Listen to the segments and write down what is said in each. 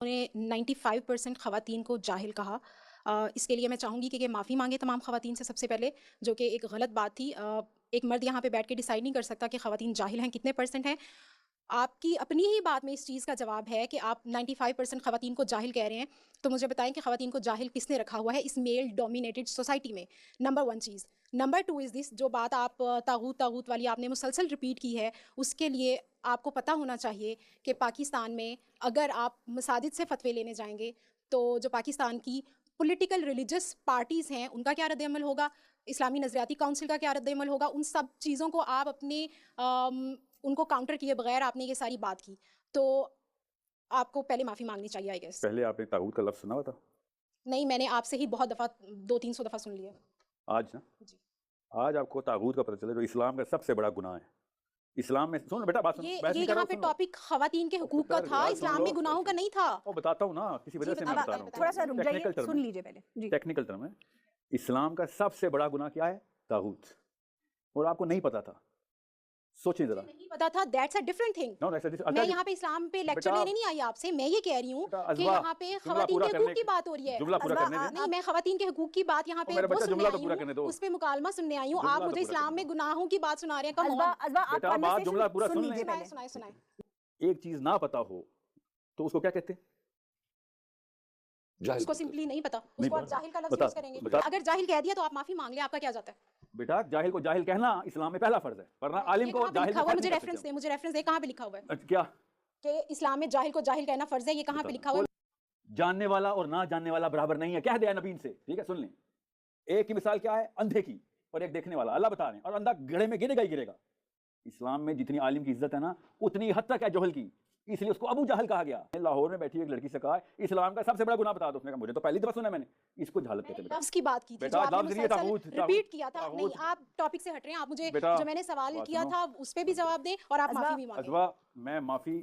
نے 95% خواتین کو جاہل کہا. اس کے لیے میں چاہوں گی کہ معافی مانگے تمام خواتین سے سب سے پہلے, جو کہ ایک غلط بات تھی. ایک مرد یہاں پہ بیٹھ کے ڈیسائیڈ نہیں کر سکتا کہ خواتین جاہل ہیں کتنے پرسنٹ ہیں. آپ کی اپنی ہی بات میں اس چیز کا جواب ہے کہ آپ 95% خواتین کو جاہل کہہ رہے ہیں. تو مجھے بتائیں کہ خواتین کو جاہل کس نے رکھا ہوا ہے اس میل ڈومینیٹڈ سوسائٹی میں. نمبر 1 چیز. نمبر 2 از دس, جو بات آپ طاغوت والی آپ نے مسلسل ریپیٹ کی ہے, اس کے لیے آپ کو پتہ ہونا چاہیے کہ پاکستان میں اگر آپ مساجد سے فتوے لینے جائیں گے تو جو پاکستان کی پولیٹیکل ریلیجس پارٹیز ہیں ان کا کیا رد عمل ہوگا, اسلامی نظریاتی کونسل کا کیا رد عمل ہوگا, ان سب چیزوں کو آپ اپنے ان کو کاؤنٹر کیے بغیر آپ نے یہ ساری بات کی. تو آپ کو پہلے معافی مانگنی چاہیے. آئی گیس پہلے آپ نے طاغوت کا لفظ سنا ہوا تھا؟ نہیں, میں نے آپ سے ہی بہت دفعہ 200-300 دفعہ سن لیا. آج نا جی, آج آپ کو طاغوت کا پتہ چلے جو اسلام کا سب سے بڑا گناہ ہے. اسلام میں سن بیٹا بات سن, یہ یہاں پہ ٹاپک خواتین کے حقوق کا تھا, اسلام میں گناہوں کا نہیں تھا. وہ بتاتا ہوں نا, کسی وجہ سے میں بتا رہا ہوں. تھوڑا سا رک جائیے, سن لیجیے پہلے. جی, ٹیکنیکل ٹرم ہے. اسلام کا سب سے بڑا گناہ کیا ہے؟ طاغوت. اور آپ کو نہیں پتا تھا. سوچیں ذرا. نہیں پتا تھا, دیٹس اے ڈفرنٹ تھنگ. میں یہاں پہ اسلام پہ لیکچر لینے نہیں آئی آپ سے, میں یہ کہہ رہی ہوں کہ یہاں پہ خواتین کے حقوق کی بات ہو رہی ہے. جملہ پورا کرنے دیں. نہیں, میں خواتین کے حقوق کی بات یہاں پہ وہ سننے آئی ہوں, اس پہ مکالمہ سننے آئی ہوں. آپ مجھے اسلام میں گناہوں کی بات سنا رہے ہیں. بیٹا بات جملہ پورا سن لیں. سنائیں. ایک چیز نہ پتا ہو تو اس کو کیا کہتے ہیں؟ اس کو سمپلی نہیں پتا, اس کو آپ جاہل کا لفظ یوز کریں گے. اگر جاہل کہہ دیا تو آپ معافی مانگ لیں, آپ کا کیا جاتا ہے؟ بیٹا جاہل کو جاہل کہنا اسلام میں پہلا فرض ہے, ورنہ عالم کو جاہل. مجھے ریفرنس دے, کہاں پہ لکھا ہوا ہے کیا کہ اسلام میں جاہل کو جاہل کہنا فرض ہے؟ یہ کہاں پہ لکھا ہوا ہے؟ جاننے والا اور نہ جاننے والا برابر نہیں ہے, کہہ دیا نبی سے. ٹھیک ہے, سن لیں. ایک کی مثال کیا ہے؟ اندھے کی, اور ایک دیکھنے والا. اللہ بتا رہے ہیں, اور اندھا گڑھے میں گرے گا ہی گرے گا. اسلام میں جتنی عالم کی عزت ہے نا اتنی حد تک ہے جہل کی, اس لیے اس کو ابو جہل کہا گیا. لاہور میں بیٹھی ایک لڑکی سے کہا اسلام کا سب سے بڑا گناہ بتا دو. اس نے کہا مجھے تو پہلی دفعہ سنا ہے, میں نے اس کو جہالت کہتے ہیں. لفظ کی بات کی تھی جو آپ نے مسلسل ریپیٹ کیا تھا. نہیں, آپ ٹاپک سے ہٹ رہے ہیں. آپ مجھے جو میں نے سوال کیا تھا اس پہ بھی جواب دیں, اور آپ معافی بھی مانگیں. ازوا, میں معافی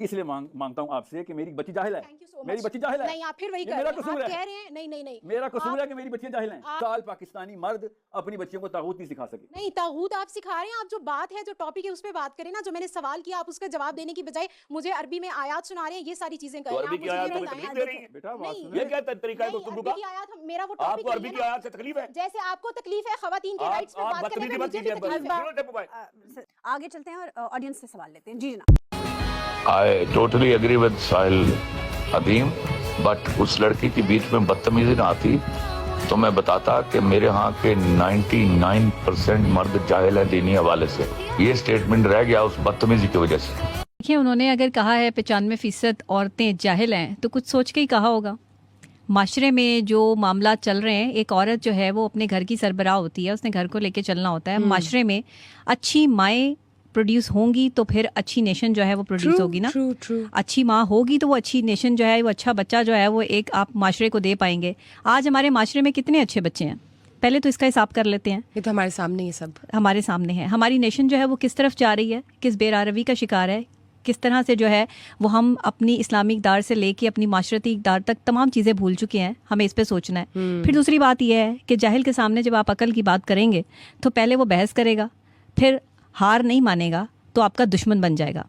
اس لیے مانگتا ہوں آپ سے کہ میری بچی جاہل ہے. میری بچی جاہل ہے. نہیں, آپ پھر وہی کہہ رہے ہیں. نہیں, میرا قصور ہے کہ میری بچیاں جاہل ہیں. سال پاکستانی مرد اپنی بچیوں کو طاغوت نہیں سکھا سکے. نہیں, طاغوت آپ سکھا رہے ہیں. آپ جو بات ہے, جو ٹاپک ہے, اس پہ بات کریں نا. جو میں نے سوال کیا آپ اس کا جواب دینے کی بجائے مجھے عربی میں آیات سنا رہے ہیں, یہ ساری چیزیں کر رہے ہیں. میرا وہ ٹاپک جیسے آپ کو تکلیف ہے خواتین کے رائٹس پہ بات کرنے میں, مجھے بھی تکلیف ہے. آگے چلتے ہیں اور آڈینس سے سوال لیتے ہیں. جی جناب. I totally agree with Sahil Azeem, but اس لڑکی کی بیچ میں بدتمیزی نہ آتی تو میں بتاتا کہ میرے ہاں کے 99% مرد جاہل ہیں دینی حوالے سے. یہ سٹیٹمنٹ رہ گیا اس بدتمیزی کی وجہ سے. دیکھیں, انہوں نے اگر کہا ہے 95% عورتیں جاہل ہیں تو کچھ سوچ کے ہی کہا ہوگا. معاشرے میں جو معاملات چل رہے ہیں, ایک عورت جو ہے وہ اپنے گھر کی سربراہ ہوتی ہے, اس نے گھر کو لے کے چلنا ہوتا ہے. معاشرے میں اچھی مائیں پروڈیوس ہوں گی تو پھر اچھی نیشن جو ہے وہ پروڈیوس ہوگی نا. اچھی ماں ہوگی تو وہ اچھی نیشن جو ہے, وہ اچھا بچہ جو ہے وہ ایک آپ معاشرے کو دے پائیں گے. آج ہمارے معاشرے میں کتنے اچھے بچے ہیں, پہلے تو اس کا حساب کر لیتے ہیں. یہ تو ہمارے سامنے ہی سب ہمارے سامنے ہے. ہماری نیشن جو ہے وہ کس طرف جا رہی ہے, کس بے روی کا شکار ہے, کس طرح سے جو ہے وہ ہم اپنی اسلامی اقدار سے لے کے اپنی معاشرتی اقدار تک تمام چیزیں بھول چکے ہیں. ہمیں اس پہ سوچنا ہے. پھر دوسری بات یہ ہے کہ جاہل کے سامنے جب آپ عقل کی بات کریں گے تو پہلے وہ بحث کرے گا, پھر ہار نہیں مانے گا تو آپ کا دشمن بن جائے گا.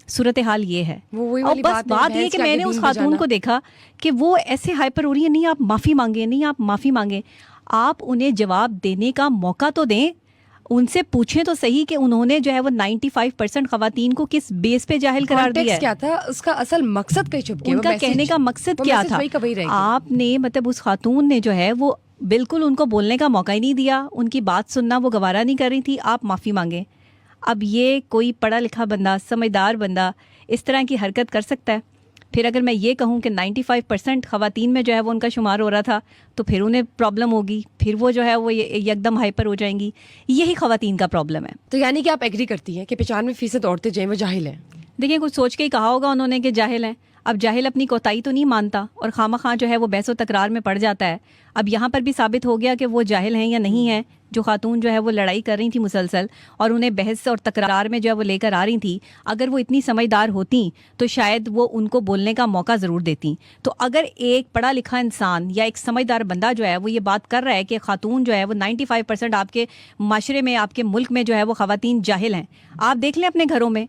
صورتحال یہ ہے. اور بس بات یہ کہ میں نے اس خاتون کو دیکھا کہ وہ ایسے ہائپر ہو رہی ہے. نہیں آپ معافی مانگیں, نہیں آپ معافی مانگیں, آپ انہیں جواب دینے کا موقع تو دیں. ان سے پوچھیں تو صحیح کہ انہوں نے جو ہے وہ 95% خواتین کو کس بیس پہ جاہل قرار دیا ہے. کیا تھا اس کا اصل مقصد کہیں چھپ گیا, ان کا کہنے کا مقصد کیا تھا. آپ نے مطلب اس خاتون نے جو ہے وہ بالکل ان کو بولنے کا موقع ہی نہیں دیا, ان کی بات سننا وہ گوارا نہیں کر رہی تھی. آپ معافی مانگیں. اب یہ کوئی پڑھا لکھا بندہ, سمجھدار بندہ اس طرح کی حرکت کر سکتا ہے؟ پھر اگر میں یہ کہوں کہ 95% خواتین میں جو ہے وہ ان کا شمار ہو رہا تھا تو پھر انہیں پرابلم ہوگی, پھر وہ جو ہے وہ یکدم ہائپر ہو جائیں گی. یہی خواتین کا پرابلم ہے. تو یعنی کہ آپ ایگری کرتی ہیں کہ 95% عورتیں جو ہیں وہ جاہل ہیں؟ دیکھیں, کچھ سوچ کے ہی کہا ہوگا انہوں نے کہ جاہل ہیں. اب جاہل اپنی کوتاہی تو نہیں مانتا اور خواہ خواہ جو ہے وہ بحث و تکرار میں پڑ جاتا ہے. اب یہاں پر بھی ثابت ہو گیا کہ وہ جاہل ہیں یا نہیں ہیں. جو خاتون جو ہے وہ لڑائی کر رہی تھی مسلسل اور انہیں بحث اور تکرار میں جو ہے وہ لے کر آ رہی تھی, اگر وہ اتنی سمجھدار ہوتیں تو شاید وہ ان کو بولنے کا موقع ضرور دیتی. تو اگر ایک پڑھا لکھا انسان یا ایک سمجھدار بندہ جو ہے وہ یہ بات کر رہا ہے کہ خاتون جو ہے وہ 95% آپ کے معاشرے میں, آپ کے ملک میں جو ہے وہ خواتین جاہل ہیں, آپ دیکھ لیں اپنے گھروں میں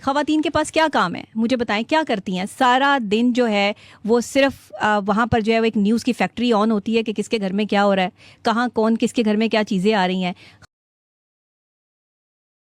خواتین کے پاس کیا کام ہے؟ مجھے بتائیں کیا کرتی ہیں سارا دن؟ جو ہے وہ صرف وہاں پر جو ہے وہ ایک نیوز کی فیکٹری آن ہوتی ہے کہ کس کے گھر میں کیا ہو رہا ہے، کہاں کون کس کے گھر میں کیا چیزیں آ رہی ہیں.